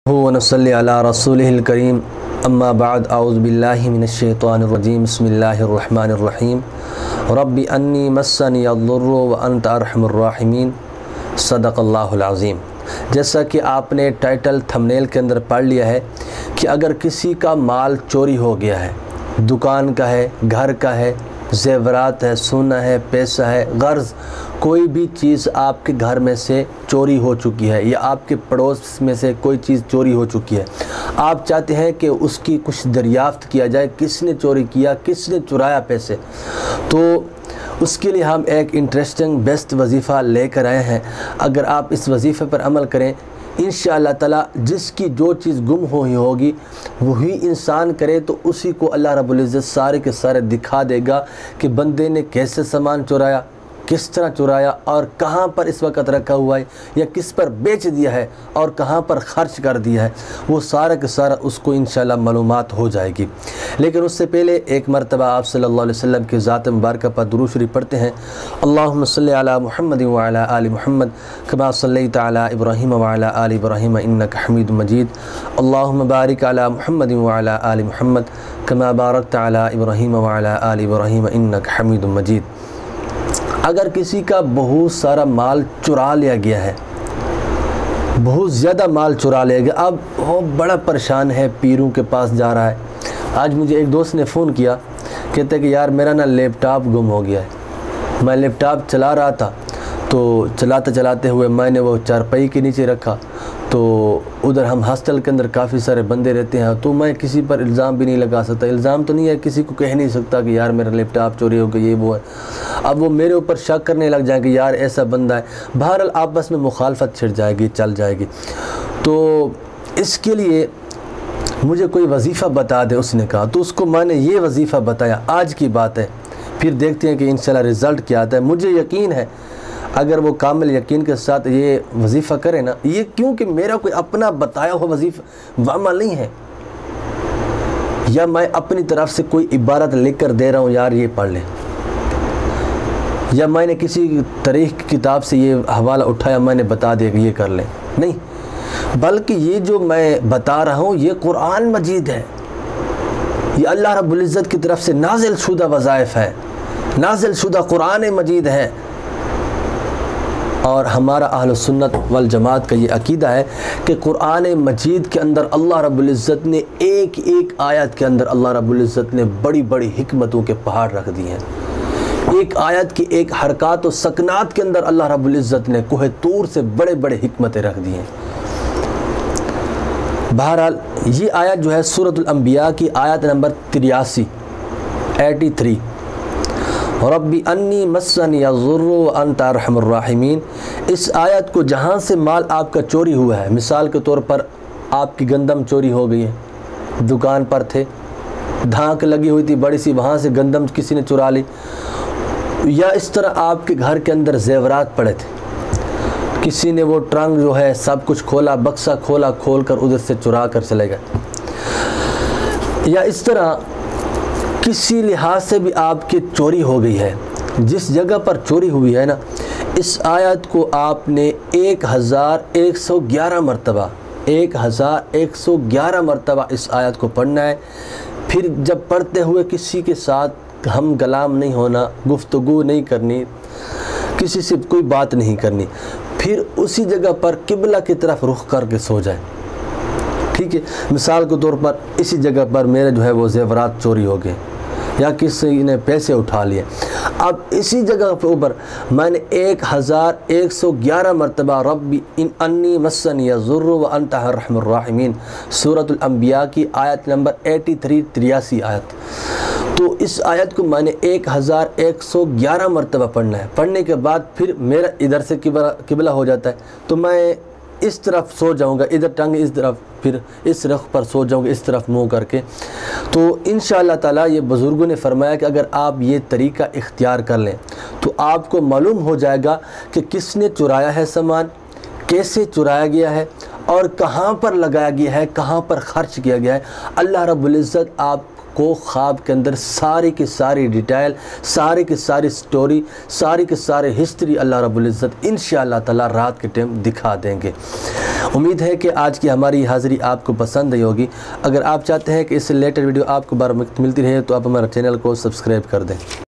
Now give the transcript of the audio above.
ونصلی علی رسولہ الکریم اما بعد اعوذ باللہ من الشیطان الرجیم بسم اللہ الرحمن الرحیم رب انی مسنی الضر وانت ارحم الراحمین صدق اللہ العظیم۔ جیسا کہ آپ نے ٹائٹل تھمبنیل کے اندر پڑھ لیا ہے کہ اگر کسی کا مال چوری ہو گیا ہے، دکان کا ہے، گھر کا ہے، زیورات ہے، سونا ہے، پیسہ ہے، غرض کوئی بھی چیز آپ کے گھر میں سے چوری ہو چکی ہے یا آپ کے پڑوس میں سے کوئی چیز چوری ہو چکی ہے، آپ چاہتے ہیں کہ اس کی کچھ دریافت کیا جائے، کس نے چوری کیا، کس نے چرایا پیسے، تو اس کے لیے ہم ایک انٹرسٹنگ بیسٹ وظیفہ لے کر آئے ہیں۔ اگر آپ اس وظیفے پر عمل کریں انشاءاللہ تعالی جس کی جو چیز گم ہوئی ہوگی وہی انسان کرے تو اسی کو اللہ رب العزت سارے کے سارے دکھا دے گا کہ بندے نے کیسے سامان چرایا، کس طرح چرایا اور کہاں پر اس وقت رکھا ہوا ہے یا کس پر بیچ دیا ہے اور کہاں پر خرچ کر دیا ہے، وہ سارا کے سارا اس کو انشاءاللہ معلومات ہو جائے گی۔ لیکن اس سے پہلے ایک مرتبہ آپ صلی اللہ علیہ وسلم کی ذات مبارکہ پر درود شریف پڑھتے ہیں۔ اللہم صلی علی محمد وعلی آل محمد کما صلیت علی ابراہیم وعلی آل ابراہیم انک حمید مجید۔ اللہم بارک علی محمد وعلی آل محمد کما بارکت علی ابراہیم وعلی آل ابراہیم انک حمید مجید۔ اگر کسی کا بہت سارا مال چرا لیا گیا ہے، بہت زیادہ مال چرا لیا گیا، اب وہ بڑا پریشان ہے، پیروں کے پاس جا رہا ہے۔ آج مجھے ایک دوست نے فون کیا، کہتے ہیں کہ یار میرا لیپ ٹاپ گم ہو گیا ہے، میں لیپ ٹاپ چلا رہا تھا تو چلاتے ہوئے میں نے وہ چارپائی کے نیچے رکھا، تو ادھر ہم ہاسٹل کے اندر کافی سارے بندے رہتے ہیں تو میں کسی پر الزام بھی نہیں لگا سکتا، الزام تو نہیں ہے، کسی کو کہہ نہیں سکتا کہ یار میرا لیپ ٹاپ چوری ہو گیا، یہ وہ ہے، اب وہ میرے اوپر شک کرنے لگ جائیں کہ یار ایسا بندہ ہے، بہرحال آپس میں مخالفت چھڑ جائے گی، چل جائے گی۔ تو اس کے لیے مجھے کوئی وظیفہ بتا دے، اس نے کہا، تو اس کو میں نے یہ وظیفہ بتایا، آج کی بات ہے، پھر دیکھتے ہیں کہ انشاءاللہ رزلٹ کیا آتا ہے۔ مجھے یقین ہے اگر وہ کامل یقین کے ساتھ یہ وظیفہ کرے نا، یہ کیونکہ میرا کوئی اپنا بتایا ہوا وظیفہ عمل نہیں ہے، یا میں اپنی طرف سے کوئی عبارت لکھ کر دے رہا ہوں یار یہ پڑھ لیں، یا میں نے کسی تاریخ کی کتاب سے یہ حوالہ اٹھایا میں نے بتا دیا کہ یہ کر لیں، نہیں، بلکہ یہ جو میں بتا رہا ہوں یہ قرآن مجید ہے، یہ اللہ رب العزت کی طرف سے نازل شدہ وظائف ہے، نازل شدہ قرآن مجید ہے۔ اور ہمارا اہل سنت والجماعت کا یہ عقیدہ ہے کہ قرآن مجید کے اندر اللہ رب العزت نے ایک ایک آیت کے اندر اللہ رب العزت نے بڑی بڑی حکمتوں کے پہاڑ رکھ دی ہیں، ایک آیت کی ایک حرکات و سکنات کے اندر اللہ رب العزت نے کوہ طور سے بڑے بڑے حکمتیں رکھ دی ہیں۔ بہرحال یہ آیت جو ہے سورۃ الانبیاء کی آیت نمبر 83 رب انی مسنی الضر وانت ارحم الراحمین، اس آیت کو جہاں سے مال آپ کا چوری ہوا ہے، مثال کے طور پر آپ کی گندم چوری ہو گئی ہے، دکان پر تھے، دھانک لگی ہوئی تھی بڑی سی، وہاں سے گندم کسی نے چرا لی، یا اس طرح آپ کے گھر کے اندر زیورات پڑے تھے، کسی نے وہ ٹرنک جو ہے سب کچھ کھولا، بکسا کھولا، کھول کر ادھر سے چرا کر چلے گئے، یا اس طرح کسی لحاظ سے بھی آپ کی چوری ہو گئی ہے، جس جگہ پر چوری ہوئی ہے نا، اس آیت کو آپ نے 1111 مرتبہ اس آیت کو پڑھنا ہے۔ پھر جب پڑھتے ہوئے کسی کے ساتھ ہم کلام نہیں ہونا، گفتگو نہیں کرنی، کسی سے کوئی بات نہیں کرنی، پھر اسی جگہ پر قبلہ کی طرف رخ کر کے سو جائیں، ٹھیک ہے۔ مثال کے طور پر اسی جگہ پر میرے جو ہے وہ زیورات چوری ہو گئے یا کسی نے پیسے اٹھا لیے، اب اسی جگہ کے اوپر میں نے 1111 مرتبہ رب انی مسنی الضر وانت ارحم الراحمین، سورۃ الانبیاء کی آیت نمبر 83 آیت، تو اس آیت کو میں نے 1111 مرتبہ پڑھنا ہے۔ پڑھنے کے بعد پھر میرا ادھر سے قبلہ ہو جاتا ہے تو میں اس طرف سو جاؤں گا، ادھر ٹنگ اس طرف، پھر اس رخ پر سو جاؤں گا، اس طرف منہ کر کے۔ تو انشاءاللہ تعالیٰ یہ بزرگوں نے فرمایا کہ اگر آپ یہ طریقہ اختیار کر لیں تو آپ کو معلوم ہو جائے گا کہ کس نے چرایا ہے سامان، کیسے چرایا گیا ہے اور کہاں پر لگایا گیا ہے، کہاں پر خرچ کیا گیا ہے۔ اللہ رب العزت آپ کو خواب کے اندر ساری کی ساری ڈیٹیل، ساری کی ساری سٹوری، ساری کی ساری ہسٹری اللہ رب العزت انشاءاللہ تعالی رات کے ٹائم دکھا دیں گے۔ امید ہے کہ آج کی ہماری حاضری آپ کو پسند آئی ہوگی۔ اگر آپ چاہتے ہیں کہ اس سے ریلیٹڈ ویڈیو آپ کو بار وقت ملتی رہے تو آپ ہمارے چینل کو سبسکرائب کر دیں۔